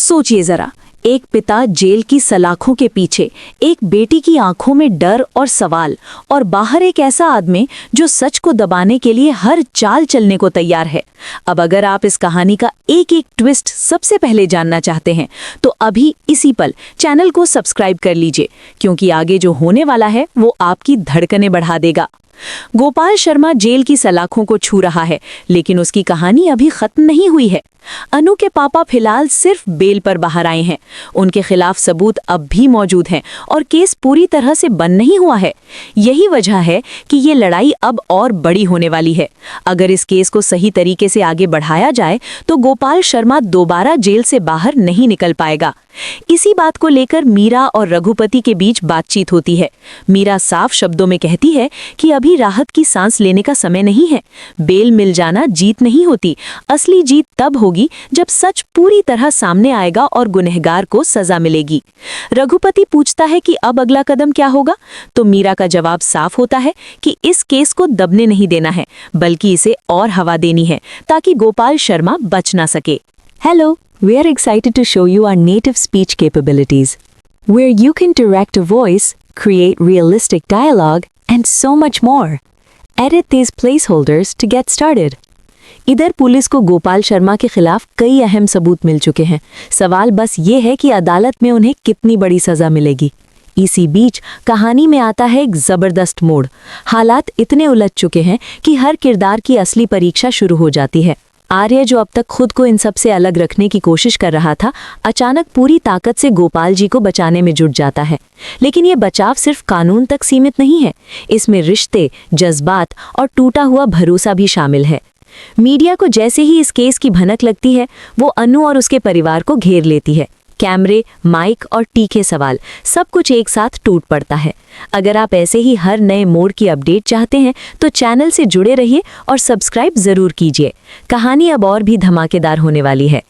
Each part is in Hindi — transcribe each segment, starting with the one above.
सोचिए जरा, एक पिता जेल की सलाखों के पीछे, एक बेटी की आंखों में डर और सवाल, और बाहर एक ऐसा आदमी जो सच को दबाने के लिए हर चाल चलने को तैयार है। अब अगर आप इस कहानी का एक एक ट्विस्ट सबसे पहले जानना चाहते हैं तो अभी इसी पल चैनल को सब्सक्राइब कर लीजिए, क्योंकि आगे जो होने वाला है वो आपकी धड़कनें बढ़ा देगा। गोपाल शर्मा जेल की सलाखों को छू रहा है, लेकिन उसकी कहानी अभी खत्म नहीं हुई है। अनु के पापा फिलहाल सिर्फ बेल पर बाहर आए हैं। उनके खिलाफ सबूत अब भी मौजूद हैं और केस पूरी तरह से बंद नहीं हुआ है। यही वजह है कि ये लड़ाई अब और बड़ी होने वाली है। अगर इस केस को सही तरीके से आगे बढ़ाया जाए तो गोपाल शर्मा दोबारा जेल से बाहर नहीं निकल पाएगा। इसी बात को लेकर मीरा और रघुपति के बीच बातचीत होती है। मीरा साफ शब्दों में कहती है कि अभी राहत की सांस लेने का समय नहीं है। बेल मिल जाना जीत नहीं होती, असली जीत तब होगी जब सच पूरी तरह सामने आएगा और गुनहगार को सजा मिलेगी। रघुपति पूछता है कि अब अगला कदम क्या होगा, तो मीरा का जवाब साफ होता है कि इस केस को दबने नहीं देना है, बल्कि इसे और हवा देनी है ताकि गोपाल शर्मा बच ना सके। Hello, we are excited to show you our native speech capabilities, where you can direct a voice, create realistic dialogue, and so much more. Edit these placeholders to get started. इधर पुलिस को गोपाल शर्मा के खिलाफ कई अहम सबूत मिल चुके हैं। सवाल बस ये है कि अदालत में उन्हें कितनी बड़ी सजा मिलेगी। इसी बीच कहानी में आता है एक जबरदस्त मोड़। हालात इतने उलझ चुके हैं कि हर किरदार की असली परीक्षा शुरू हो जाती है। आर्य, जो अब तक खुद को इन सब से अलग रखने की कोशिश कर रहा था, अचानक पूरी ताकत से गोपाल जी को बचाने में जुट जाता है। लेकिन ये बचाव सिर्फ कानून तक सीमित नहीं है, इसमें रिश्ते, जज्बात और टूटा हुआ भरोसा भी शामिल है। मीडिया को जैसे ही इस केस की भनक लगती है, वो अनु और उसके परिवार को घेर लेती है। कैमरे, माइक और तीखे सवाल, सब कुछ एक साथ टूट पड़ता है। अगर आप ऐसे ही हर नए मोड़ की अपडेट चाहते हैं तो चैनल से जुड़े रहिए और सब्सक्राइब जरूर कीजिए। कहानी अब और भी धमाकेदार होने वाली है।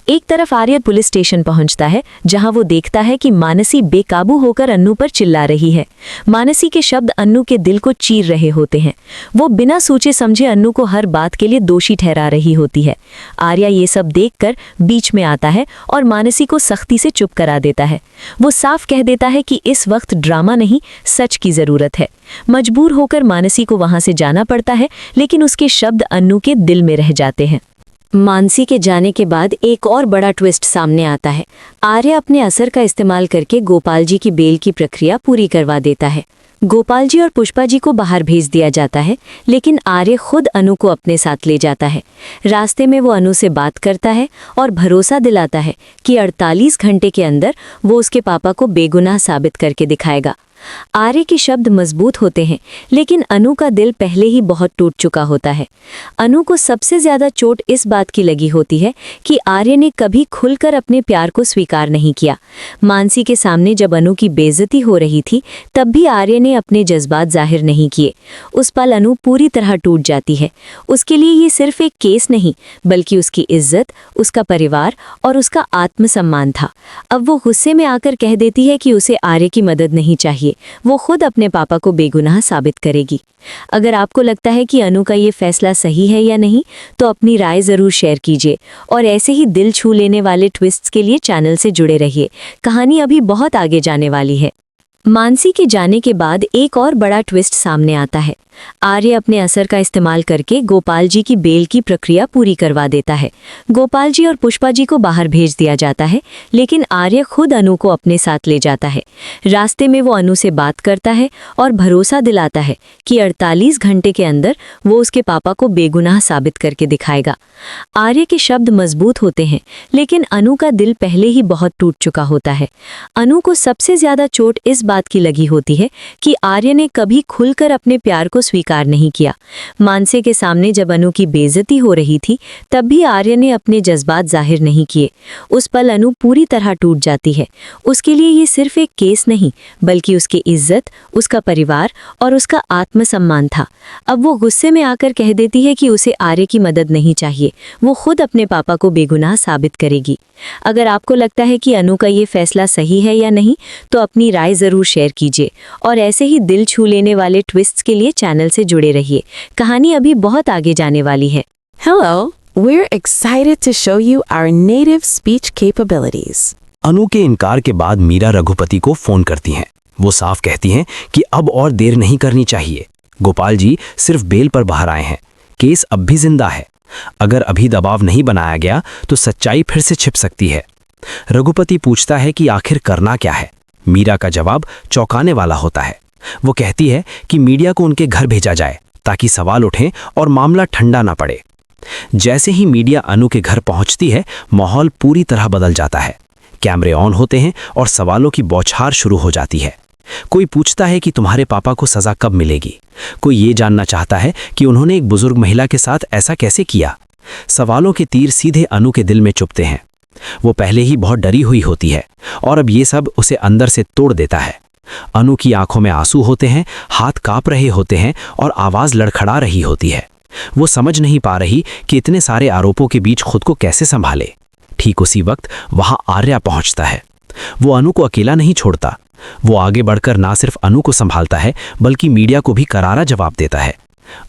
एक तरफ आर्य पुलिस स्टेशन पहुंचता है, जहां वो देखता है कि मानसी बेकाबू होकर अन्नू पर चिल्ला रही है। मानसी के शब्द अन्नू के दिल को चीर रहे होते हैं। वो बिना सोचे समझे अन्नू को हर बात के लिए दोषी ठहरा रही होती है। आर्य ये सब देखकर बीच में आता है और मानसी को सख्ती से चुप करा देता है। वो साफ कह देता है कि इस वक्त ड्रामा नहीं, सच की जरूरत है। मजबूर होकर मानसी को वहां से जाना पड़ता है, लेकिन उसके शब्द अन्नू के दिल में रह जाते हैं। मानसी के जाने के बाद एक और बड़ा ट्विस्ट सामने आता है। आर्य अपने असर का इस्तेमाल करके गोपाल जी की बेल की प्रक्रिया पूरी करवा देता है। गोपाल जी और पुष्पा जी को बाहर भेज दिया जाता है, लेकिन आर्य खुद अनु को अपने साथ ले जाता है। रास्ते में वो अनु से बात करता है और भरोसा दिलाता है कि 48 घंटे के अंदर वो उसके पापा को बेगुनाह साबित करके दिखाएगा। आर्य के शब्द मजबूत होते हैं, लेकिन अनु का दिल पहले ही बहुत टूट चुका होता है। अनु को सबसे ज्यादा चोट इस बात की लगी होती है कि आर्य ने कभी खुलकर अपने प्यार को स्वीकार नहीं किया। मानसी के सामने जब अनु की बेइज्जती हो रही थी, तब भी आर्य ने अपने जज्बात जाहिर नहीं किए। उस पल अनु पूरी तरह टूट जाती है। उसके लिए ये सिर्फ एक केस नहीं, बल्कि उसकी इज्जत, उसका परिवार और उसका आत्मसम्मान था। अब वो गुस्से में आकर कह देती है कि उसे आर्य की मदद नहीं चाहिए, वो खुद अपने पापा को बेगुनाह साबित करेगी। अगर आपको लगता है कि अनु का ये फैसला सही है या नहीं, तो अपनी राय जरूर शेयर कीजिए और ऐसे ही दिल छू लेने वाले ट्विस्ट्स के लिए चैनल से जुड़े रहिए। कहानी अभी बहुत आगे जाने वाली है। मानसी के जाने के बाद एक और बड़ा ट्विस्ट सामने आता है। आर्य अपने असर का इस्तेमाल करके गोपाल जी की बेल की प्रक्रिया पूरी करवा देता है। गोपाल जी और पुष्पा जी को बाहर भेज दिया जाता है, लेकिन आर्य खुद अनु को अपने साथ ले जाता है। रास्ते में वो अनु से बात करता है और भरोसा दिलाता है कि 48 घंटे के अंदर वो उसके पापा को बेगुनाह साबित करके दिखाएगा। आर्य के शब्द मजबूत होते हैं, लेकिन अनु का दिल पहले ही बहुत टूट चुका होता है। अनु को सबसे ज्यादा चोट इस बात की लगी होती है कि आर्य ने कभी खुलकर अपने प्यार को स्वीकार नहीं किया। मानसी के सामने जब अनु की बेइज्जती हो रही थी, तब भी आर्य ने अपने जज्बात जाहिर नहीं किए। उस पल अनु पूरी तरह टूट जाती है। उसके लिए ये सिर्फ एक केस नहीं, बल्कि उसकी इज्जत, उसका परिवार और उसका आत्मसम्मान था। अब वो गुस्से में आकर कह देती है कि उसे आर्य की मदद नहीं चाहिए, वो खुद अपने पापा को बेगुनाह साबित करेगी। अगर आपको लगता है कि अनु का ये फैसला सही है या नहीं, तो अपनी राय जरूर शेयर कीजिए और ऐसे ही दिल छू लेने वाले ट्विस्ट्स के लिए चैनल से जुड़े रहिए। कहानी अभी बहुत आगे जाने वाली है। Hello, We're excited to show you our native speech capabilities. अनु के इनकार के बाद मीरा रघुपति को फोन करती हैं। वो साफ कहती हैं कि अब और देर नहीं करनी चाहिए। गोपाल जी सिर्फ बेल पर बाहर आए हैं, केस अब भी जिंदा है। अगर अभी दबाव नहीं बनाया गया तो सच्चाई फिर से छिप सकती है। रघुपति पूछता है कि आखिर करना क्या है। मीरा का जवाब चौंकाने वाला होता है। वो कहती है कि मीडिया को उनके घर भेजा जाए ताकि सवाल उठें और मामला ठंडा ना पड़े। जैसे ही मीडिया अनु के घर पहुंचती है, माहौल पूरी तरह बदल जाता है। कैमरे ऑन होते हैं और सवालों की बौछार शुरू हो जाती है। कोई पूछता है कि तुम्हारे पापा को सजा कब मिलेगी। कोई ये जानना चाहता है कि उन्होंने एक बुजुर्ग महिला के साथ ऐसा कैसे किया। सवालों के तीर सीधे अनु के दिल में चुभते हैं। वो पहले ही बहुत डरी हुई होती है और अब ये सब उसे अंदर से तोड़ देता है। अनु की आंखों में आंसू होते हैं, हाथ कांप रहे होते हैं और आवाज लड़खड़ा रही होती है। वो समझ नहीं पा रही कि इतने सारे आरोपों के बीच खुद को कैसे संभाले। ठीक उसी वक्त वहां आर्या पहुंचता है। वो अनु को अकेला नहीं छोड़ता। वो आगे बढ़कर ना सिर्फ अनु को संभालता है बल्कि मीडिया को भी करारा जवाब देता है।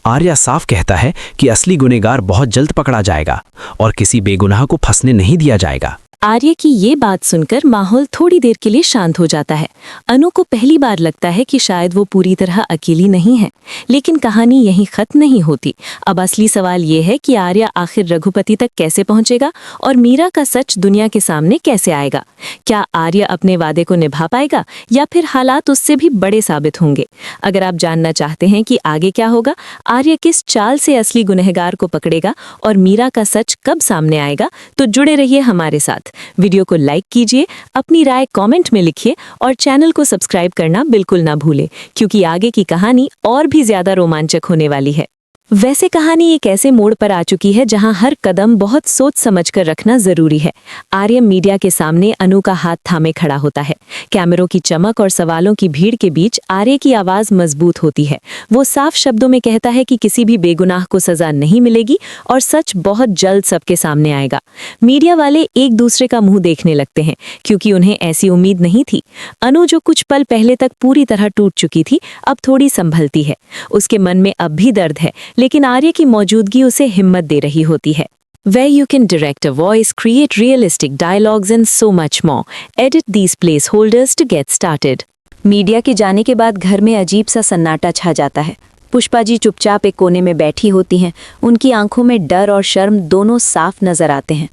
आर्या साफ कहता है कि असली गुनहगार बहुत जल्द पकड़ा जाएगा और किसी बेगुनाह को फंसने नहीं दिया जाएगा। आर्य की ये बात सुनकर माहौल थोड़ी देर के लिए शांत हो जाता है। अनु को पहली बार लगता है कि शायद वो पूरी तरह अकेली नहीं है, लेकिन कहानी यहीं खत्म नहीं होती। अब असली सवाल ये है कि आर्य आखिर रघुपति तक कैसे पहुंचेगा और मीरा का सच दुनिया के सामने कैसे आएगा। क्या आर्य अपने वादे को निभा पाएगा या फिर हालात उससे भी बड़े साबित होंगे। अगर आप जानना चाहते हैं कि आगे क्या होगा, आर्य किस चाल से असली गुनहगार को पकड़ेगा और मीरा का सच कब सामने आएगा, तो जुड़े रहिए हमारे साथ। वीडियो को लाइक कीजिए, अपनी राय कमेंट में लिखिए और चैनल को सब्सक्राइब करना बिल्कुल ना भूलें, क्योंकि आगे की कहानी और भी ज्यादा रोमांचक होने वाली है। वैसे कहानी एक ऐसे मोड़ पर आ चुकी है जहां हर कदम बहुत सोच समझकर रखना जरूरी है। आर्य मीडिया के सामने अनु का हाथ थामे खड़ा होता है। कैमरों की चमक और सवालों की भीड़ के बीच आर्य की आवाज मजबूत होती है। वो साफ शब्दों में कहता है कि किसी भी बेगुनाह को सजा नहीं मिलेगी और सच बहुत जल्द सबके सामने आएगा। मीडिया वाले एक दूसरे का मुंह देखने लगते हैं, क्योंकि उन्हें ऐसी उम्मीद नहीं थी। अनु जो कुछ पल पहले तक पूरी तरह टूट चुकी थी, अब थोड़ी संभलती है। उसके मन में अब भी दर्द है, लेकिन आर्य की मौजूदगी उसे हिम्मत दे रही होती है। Where you can direct a voice, create realistic dialogues and so much more. Edit these placeholders to get started. Media के जाने के बाद घर में अजीब सा सन्नाटा छा जाता है। पुष्पा जी चुपचाप एक कोने में बैठी होती हैं। उनकी आंखों में डर और शर्म दोनों साफ नजर आते हैं।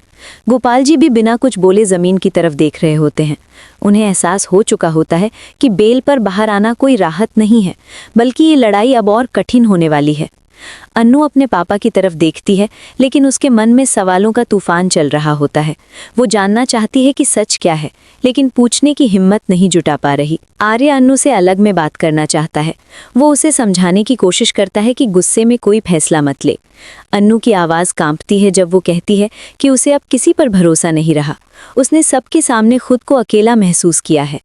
गोपाल जी भी बिना कुछ बोले जमीन की तरफ देख रहे होते हैं। उन्हें एहसास हो चुका होता है कि बेल पर बाहर आना कोई राहत नहीं है, बल्कि ये लड़ाई अब और कठिन होने वाली है। अन्नू अपने पापा की तरफ देखती है, लेकिन उसके मन में सवालों का तूफान चल रहा होता है। वो जानना चाहती है कि सच क्या है, लेकिन पूछने की हिम्मत नहीं जुटा पा रही। आर्य अन्नू से अलग में बात करना चाहता है। वो उसे समझाने की कोशिश करता है कि गुस्से में कोई फैसला मत ले। अन्नू की आवाज़ कांपती है जब वो कहती है कि उसे अब किसी पर भरोसा नहीं रहा। उसने सबके सामने खुद को अकेला महसूस किया है।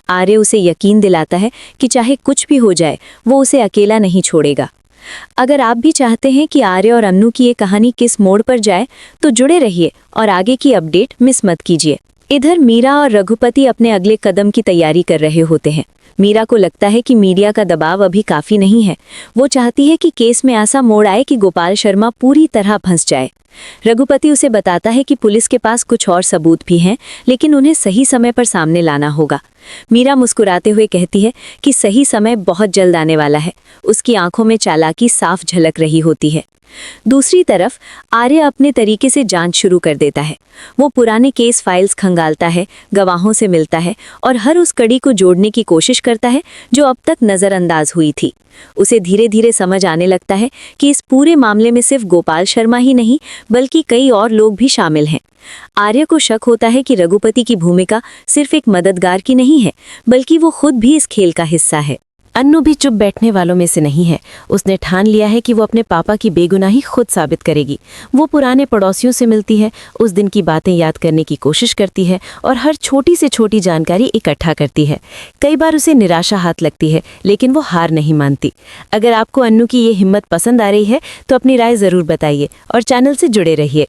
आर्य उसे यकीन दिलाता है कि चाहे कुछ भी हो जाए, वो उसे अकेला नहीं छोड़ेगा। अगर आप भी चाहते हैं कि आर्य और अन्नू की ये कहानी किस मोड़ पर जाए, तो जुड़े रहिए और आगे की अपडेट मिस मत कीजिए। इधर मीरा और रघुपति अपने अगले कदम की तैयारी कर रहे होते हैं। मीरा को लगता है कि मीडिया का दबाव अभी काफी नहीं है। वो चाहती है कि केस में ऐसा मोड़ आए कि गोपाल शर्मा पूरी तरह फंस जाए। रघुपति उसे बताता है कि पुलिस के पास कुछ और सबूत भी हैं, लेकिन उन्हें सही समय पर सामने लाना होगा। मीरा मुस्कुराते हुए कहती है कि सही समय बहुत जल्द आने वाला है। उसकी आंखों में चालाकी साफ झलक रही होती है। दूसरी तरफ आर्य अपने तरीके से जांच शुरू कर देता है। वो पुराने केस फाइल्स खंगालता है, गवाहों से मिलता है और हर उस कड़ी को जोड़ने की कोशिश करता है जो अब तक नज़रअंदाज हुई थी। उसे धीरे धीरे समझ आने लगता है कि इस पूरे मामले में सिर्फ गोपाल शर्मा ही नहीं, बल्कि कई और लोग भी शामिल हैं। आर्य को शक होता है कि रघुपति की भूमिका सिर्फ एक मददगार की नहीं है, बल्कि वो खुद भी इस खेल का हिस्सा है। अन्नू भी चुप बैठने वालों में से नहीं है। उसने ठान लिया है कि वो अपने पापा की बेगुनाही खुद साबित करेगी। वो पुराने पड़ोसियों से मिलती है, उस दिन की बातें याद करने की कोशिश करती है और हर छोटी से छोटी जानकारी इकट्ठा करती है। कई बार उसे निराशा हाथ लगती है, लेकिन वो हार नहीं मानती। अगर आपको अन्नू की ये हिम्मत पसंद आ रही है तो अपनी राय ज़रूर बताइए और चैनल से जुड़े रहिए।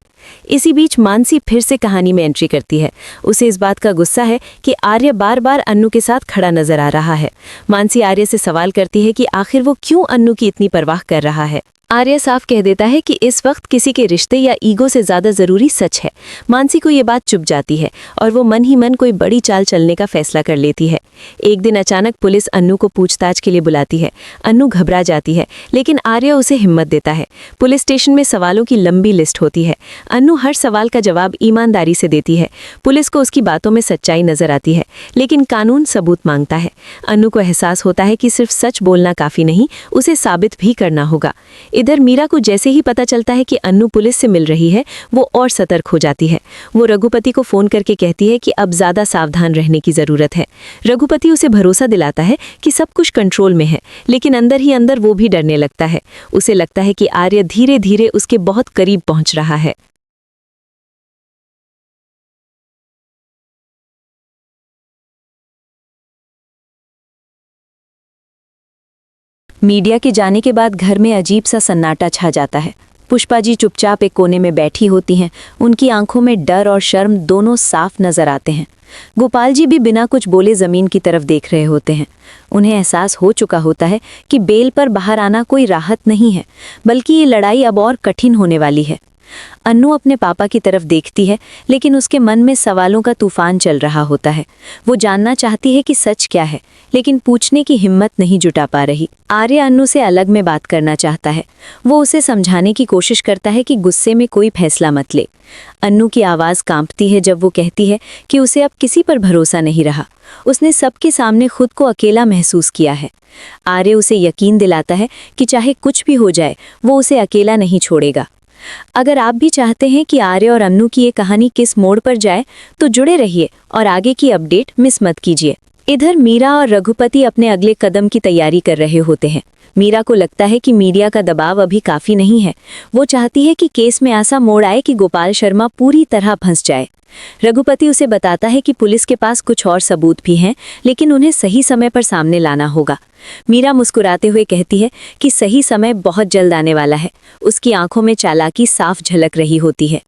इसी बीच मानसी फिर से कहानी में एंट्री करती है। उसे इस बात का गुस्सा है कि आर्य बार बार अन्नू के साथ खड़ा नजर आ रहा है। मानसी आर्य से सवाल करती है कि आखिर वो क्यों अन्नू की इतनी परवाह कर रहा है। आर्य साफ कह देता है कि इस वक्त किसी के रिश्ते या ईगो से ज्यादा जरूरी सच है। मानसी को ये बात चुभ जाती है और वो मन ही मन कोई बड़ी चाल चलने का फैसला कर लेती है। एक दिन अचानक पुलिस अन्नू को पूछताछ के लिए बुलाती है। अन्नू घबरा जाती है, लेकिन आर्य उसे हिम्मत देता है। पुलिस स्टेशन में सवालों की लंबी लिस्ट होती है। अन्नू हर सवाल का जवाब ईमानदारी से देती है। पुलिस को उसकी बातों में सच्चाई नजर आती है, लेकिन कानून सबूत मांगता है। अन्नू को एहसास होता है कि सिर्फ सच बोलना काफी नहीं, उसे साबित भी करना होगा। इधर मीरा को जैसे ही पता चलता है कि अन्नू पुलिस से मिल रही है, वो और सतर्क हो जाती है। वो रघुपति को फोन करके कहती है कि अब ज्यादा सावधान रहने की जरूरत है। रघुपति उसे भरोसा दिलाता है कि सब कुछ कंट्रोल में है, लेकिन अंदर ही अंदर वो भी डरने लगता है। उसे लगता है कि आर्य धीरे धीरे उसके बहुत करीब पहुंच रहा है। मीडिया के जाने के बाद घर में अजीब सा सन्नाटा छा जाता है। पुष्पा जी चुपचाप एक कोने में बैठी होती हैं। उनकी आंखों में डर और शर्म दोनों साफ नजर आते हैं। गोपाल जी भी बिना कुछ बोले जमीन की तरफ देख रहे होते हैं। उन्हें एहसास हो चुका होता है कि बेल पर बाहर आना कोई राहत नहीं है, बल्कि ये लड़ाई अब और कठिन होने वाली है। अन्नू अपने पापा की तरफ देखती है, लेकिन उसके मन में सवालों का तूफान चल रहा होता है। वो जानना चाहती है कि सच क्या है, लेकिन पूछने की हिम्मत नहीं जुटा पा रही। आर्य अन्नू से अलग में बात करना चाहता है। वो उसे समझाने की कोशिश करता है कि गुस्से में कोई फैसला मत ले। अन्नू की आवाज़ कांपती है जब वो कहती है कि उसे अब किसी पर भरोसा नहीं रहा। उसने सबके सामने खुद को अकेला महसूस किया है। आर्य उसे यकीन दिलाता है कि चाहे कुछ भी हो जाए, वो उसे अकेला नहीं छोड़ेगा। अगर आप भी चाहते हैं कि आर्य और अन्नू की ये कहानी किस मोड़ पर जाए, तो जुड़े रहिए और आगे की अपडेट मिस मत कीजिए। इधर मीरा और रघुपति अपने अगले कदम की तैयारी कर रहे होते हैं। मीरा को लगता है कि मीडिया का दबाव अभी काफी नहीं है। वो चाहती है कि केस में ऐसा मोड़ आए कि गोपाल शर्मा पूरी तरह फंस जाए। रघुपति उसे बताता है कि पुलिस के पास कुछ और सबूत भी हैं, लेकिन उन्हें सही समय पर सामने लाना होगा। मीरा मुस्कुराते हुए कहती है कि सही समय बहुत जल्द आने वाला है। उसकी आंखों में चालाकी साफ झलक रही होती है।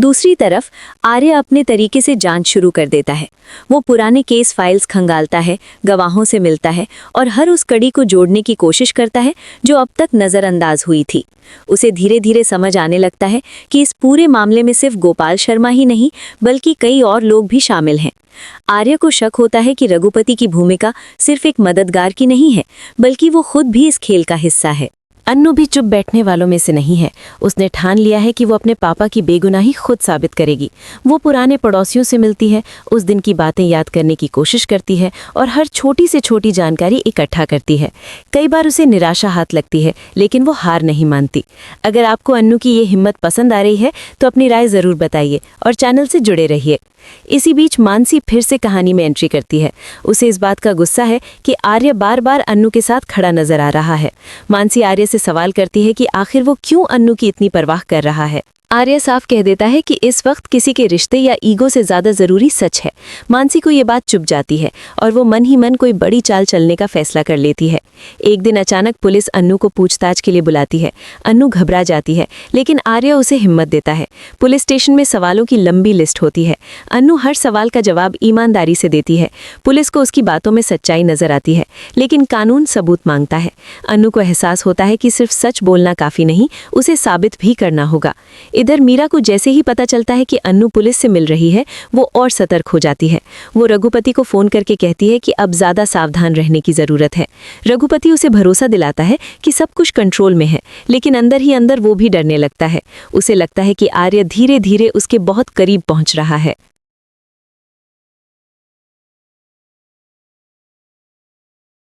दूसरी तरफ आर्य अपने तरीके से जांच शुरू कर देता है। वो पुराने केस फाइल्स खंगालता है, गवाहों से मिलता है और हर उस कड़ी को जोड़ने की कोशिश करता है जो अब तक नज़रअंदाज हुई थी। उसे धीरे धीरे समझ आने लगता है कि इस पूरे मामले में सिर्फ गोपाल शर्मा ही नहीं, बल्कि कई और लोग भी शामिल हैं। आर्य को शक होता है कि रघुपति की भूमिका सिर्फ एक मददगार की नहीं है, बल्कि वो खुद भी इस खेल का हिस्सा है। अन्नू भी चुप बैठने वालों में से नहीं है। उसने ठान लिया है कि वो अपने पापा की बेगुनाही खुद साबित करेगी। वो पुराने पड़ोसियों से मिलती है, उस दिन की बातें याद करने की कोशिश करती है और हर छोटी से छोटी जानकारी इकट्ठा करती है। कई बार उसे निराशा हाथ लगती है, लेकिन वो हार नहीं मानती। अगर आपको अन्नू की ये हिम्मत पसंद आ रही है तो अपनी राय ज़रूर बताइए और चैनल से जुड़े रहिए। इसी बीच मानसी फिर से कहानी में एंट्री करती है। उसे इस बात का गुस्सा है कि आर्य बार बार अन्नू के साथ खड़ा नजर आ रहा है। मानसी आर्य से सवाल करती है कि आखिर वो क्यों अन्नू की इतनी परवाह कर रहा है। आर्य साफ कह देता है कि इस वक्त किसी के रिश्ते या ईगो से ज्यादा जरूरी सच है। मानसी को ये बात चुभ जाती है और वो मन ही मन कोई बड़ी चाल चलने का फैसला कर लेती है। एक दिन अचानक पुलिस अन्नू को पूछताछ के लिए बुलाती है। अन्नू घबरा जाती है, लेकिन आर्य उसे हिम्मत देता है। पुलिस स्टेशन में सवालों की लंबी लिस्ट होती है। अन्नू हर सवाल का जवाब ईमानदारी से देती है। पुलिस को उसकी बातों में सच्चाई नजर आती है, लेकिन कानून सबूत मांगता है। अन्नू को एहसास होता है कि सिर्फ सच बोलना काफी नहीं, उसे साबित भी करना होगा। इधर मीरा को जैसे ही पता चलता है कि अन्नू पुलिस से मिल रही है, वो और सतर्क हो जाती है। वो रघुपति को फोन करके कहती है कि अब ज्यादा सावधान रहने की जरूरत है। रघुपति उसे भरोसा दिलाता है कि सब कुछ कंट्रोल में है, लेकिन अंदर ही अंदर वो भी डरने लगता है। उसे लगता है कि आर्य धीरे धीरे उसके बहुत करीब पहुंच रहा है।